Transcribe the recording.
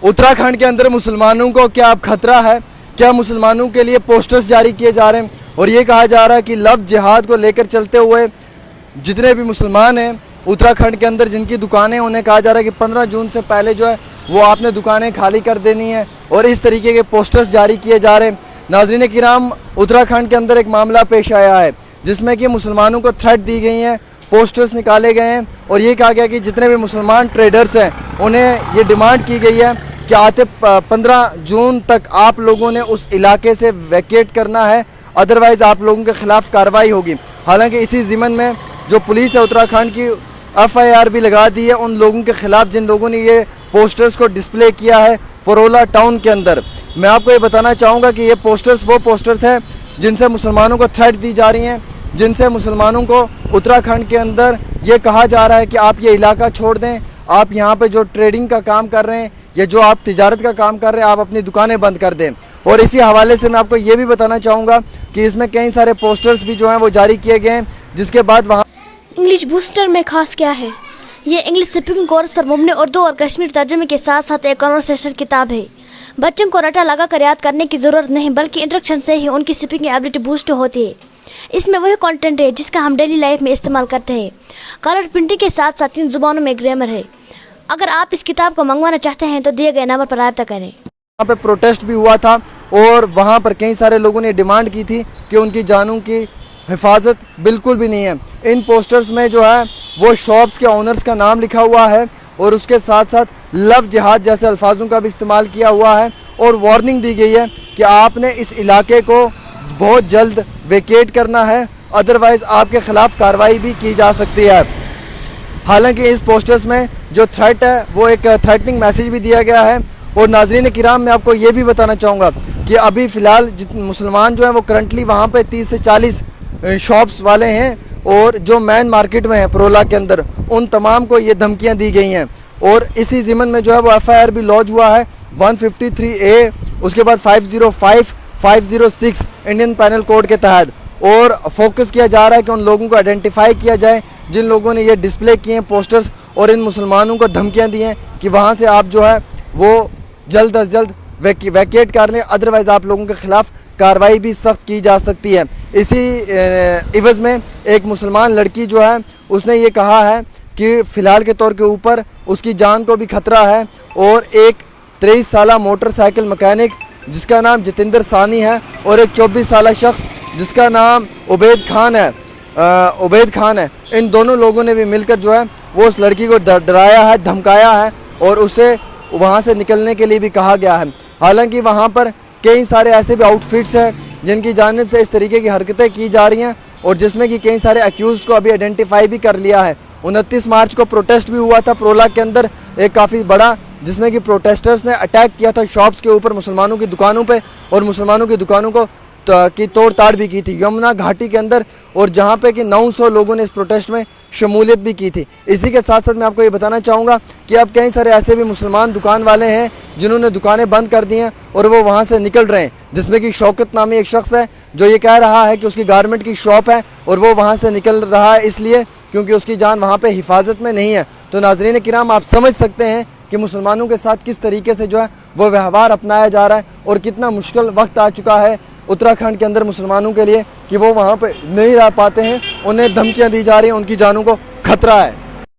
उत्तराखंड के अंदर मुसलमानों को क्या अब खतरा है? क्या मुसलमानों के लिए पोस्टर्स जारी किए जा रहे हैं और ये कहा जा रहा है कि लफ्ज़ जिहाद को लेकर चलते हुए जितने भी मुसलमान हैं उत्तराखंड के अंदर जिनकी दुकानें, उन्हें कहा जा रहा है कि 15 जून से पहले जो है वो आपने दुकानें खाली कर देनी है और इस तरीके के पोस्टर्स जारी किए जा रहे हैं। नाज़रीन किराम, उत्तराखंड के अंदर एक मामला पेश आया है जिसमें कि मुसलमानों को थ्रेट दी गई हैं, पोस्टर्स निकाले गए हैं और ये कहा गया कि जितने भी मुसलमान ट्रेडर्स हैं उन्हें ये डिमांड की गई है कि आते 15 जून तक आप लोगों ने उस इलाके से वैकेट करना है, अदरवाइज़ आप लोगों के ख़िलाफ़ कार्रवाई होगी। हालांकि इसी ज़िमन में जो पुलिस है उत्तराखंड की FIR भी लगा दी है उन लोगों के ख़िलाफ़ जिन लोगों ने ये पोस्टर्स को डिस्प्ले किया है परोला टाउन के अंदर। मैं आपको ये बताना चाहूँगा कि ये पोस्टर्स वो पोस्टर्स हैं जिनसे मुसलमानों को थ्रेट दी जा रही हैं, जिनसे मुसलमानों को उत्तराखंड के अंदर ये कहा जा रहा है कि आप ये इलाका छोड़ दें, आप यहाँ पे जो ट्रेडिंग का काम कर रहे हैं या जो आप तिजारत का काम कर रहे हैं आप अपनी दुकानें बंद कर दें। और इसी हवाले से मैं आपको ये भी बताना चाहूँगा कि इसमें कई सारे पोस्टर्स भी जो हैं वो जारी किए गए हैं, जिसके बाद वहाँ इंग्लिश बूस्टर में खास क्या है? ये इंग्लिश स्पीकिंग कोर्स पर मुबनी उर्दू और कश्मीरी तर्जुमे के साथ साथ एक कन्वर्सेशन किताब है। बच्चों को रटा लगा कर याद करने की ज़रूरत नहीं बल्कि इंस्ट्रक्शन से ही उनकी स्पीकिंग एबिलिटी बूस्ट होती है। इसमें वही कंटेंट है जिसका हम डेली लाइफ में इस्तेमाल करते हैं। कलर प्रिंटिंग के साथ साथ 3 ज़ुबानों में ग्रामर है। अगर आप इस किताब को मंगवाना चाहते हैं तो दिए गए नंबर पर राब्ता करें। वहाँ पे प्रोटेस्ट भी हुआ था और वहाँ पर कई सारे लोगों ने डिमांड की थी कि उनकी जानों की हिफाजत बिल्कुल भी नहीं है। इन पोस्टर्स में जो है वो शॉप्स के ओनर्स का नाम लिखा हुआ है और उसके साथ साथ लफ्ज़ जिहाद जैसे अल्फाजों का भी इस्तेमाल किया हुआ है और वार्निंग दी गई है कि आपने इस इलाके को बहुत जल्द वेकेट करना है, अदरवाइज़ आपके ख़िलाफ़ कार्रवाई भी की जा सकती है। हालांकि इस पोस्टर्स में जो थ्रेट है वो एक थ्रेटनिंग मैसेज भी दिया गया है। और नाज़रीन किराम, मैं आपको ये भी बताना चाहूँगा कि अभी फ़िलहाल मुसलमान जो हैं वो करंटली वहाँ पे 30 से 40 शॉप्स वाले हैं और जो मेन मार्केट में है परोला के अंदर उन तमाम को ये धमकियाँ दी गई हैं। और इसी ज़िमन में जो है वो FIR भी लॉन्च हुआ है 153A, उसके बाद 505, 506 इंडियन पैनल कोड के तहत। और फोकस किया जा रहा है कि उन लोगों को आइडेंटिफाई किया जाए जिन लोगों ने ये डिस्प्ले किए हैं पोस्टर्स और इन मुसलमानों को धमकियाँ दी हैं कि वहाँ से आप जो है वो जल्द अज जल्द वैकेट कर लें, अदरवाइज़ आप लोगों के ख़िलाफ़ कार्रवाई भी सख्त की जा सकती है। इसी इवज़ में एक मुसलमान लड़की जो है उसने ये कहा है कि फ़िलहाल के तौर के ऊपर उसकी जान को भी ख़तरा है और एक 23 साला मोटरसाइकिल मैकेनिक जिसका नाम जतिंदर सानी है और एक 24 साला शख्स जिसका नाम उबैद खान है, इन दोनों लोगों ने भी मिलकर जो है वो उस लड़की को डराया है, धमकाया है और उसे वहाँ से निकलने के लिए भी कहा गया है। हालांकि वहाँ पर कई सारे ऐसे भी आउटफिट्स हैं जिनकी जानिब से इस तरीके की हरकतें की जा रही हैं और जिसमें कि कई सारे एक्यूज़ को अभी आइडेंटिफाई भी कर लिया है। 29 मार्च को प्रोटेस्ट भी हुआ था परोला के अंदर एक काफ़ी बड़ा, जिसमें कि प्रोटेस्टर्स ने अटैक किया था शॉप्स के ऊपर, मुसलमानों की दुकानों पे और मुसलमानों की दुकानों को की तोड़ ताड़ भी की थी यमुना घाटी के अंदर, और जहाँ पे कि 900 लोगों ने इस प्रोटेस्ट में शमूलियत भी की थी। इसी के साथ साथ मैं आपको ये बताना चाहूँगा कि अब कई सारे ऐसे भी मुसलमान दुकान वाले हैं जिन्होंने दुकानें बंद कर दी हैं और वो वहाँ से निकल रहे हैं, जिसमें कि शौकत नामी एक शख्स है जो ये कह रहा है कि उसकी गारमेंट की शॉप है और वो वहाँ से निकल रहा है इसलिए क्योंकि उसकी जान वहाँ पर हिफाजत में नहीं है। तो नाज़रीन किराम, आप समझ सकते हैं कि मुसलमानों के साथ किस तरीके से जो है वो व्यवहार अपनाया जा रहा है और कितना मुश्किल वक्त आ चुका है उत्तराखंड के अंदर मुसलमानों के लिए कि वो वहाँ पे नहीं रह पाते हैं, उन्हें धमकियाँ दी जा रही हैं, उनकी जानों को खतरा है।